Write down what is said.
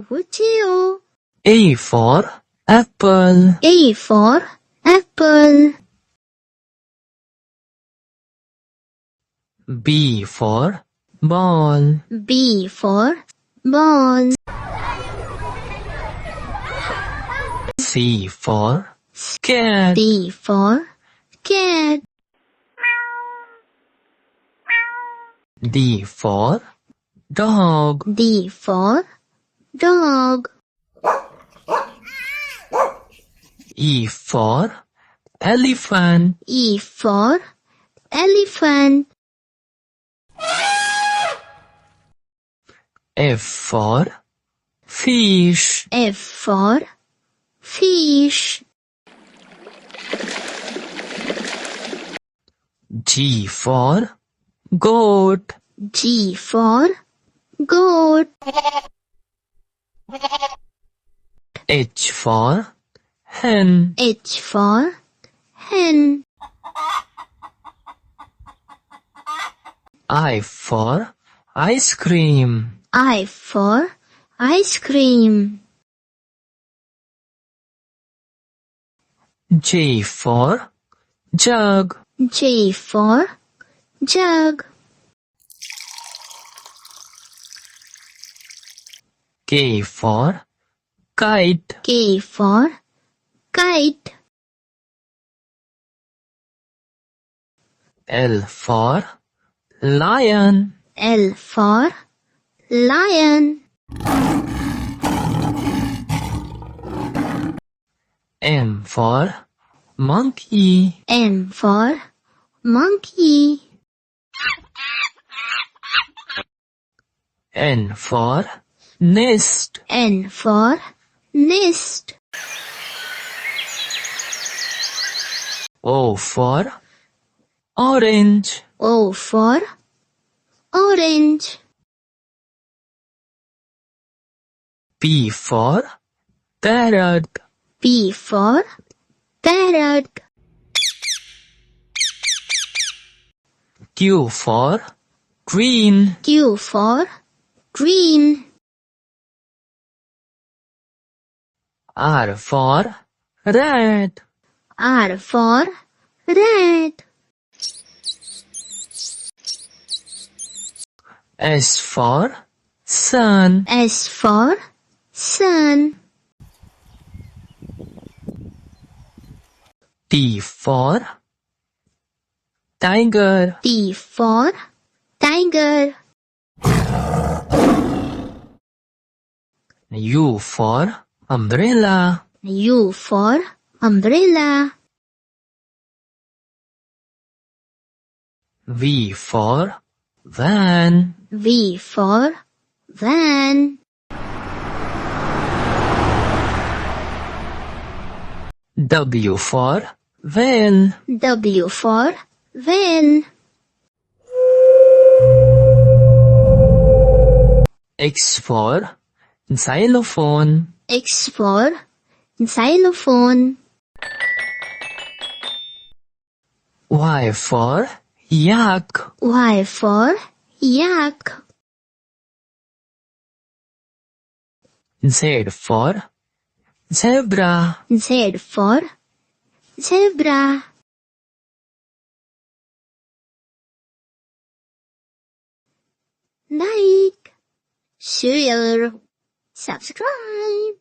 Chiu. A for apple. A for apple. B for ball. B for ball. C for cat. D for cat. D for dog. D for dog. E for elephant. E for elephant. F for fish. F for fish. G for goat. G for goat. H for hen. H for hen. I for ice cream. I for ice cream. J for jug. J for jug. K for kite. K for kite. L for lion. L for lion. M for monkey. M for monkey. N for nest. N for nest. O for orange. O for orange. P for parrot. P for parrot. Q for green. Q for green. R for red. R for red. S for sun. S for sun. T for tiger. T for tiger. U for umbrella. U for umbrella. V for van. V for van. W for van. W for van. X for xylophone. X for xylophone. Y for yak. Y for yak. Z for zebra. Z for zebra. Like, share, subscribe.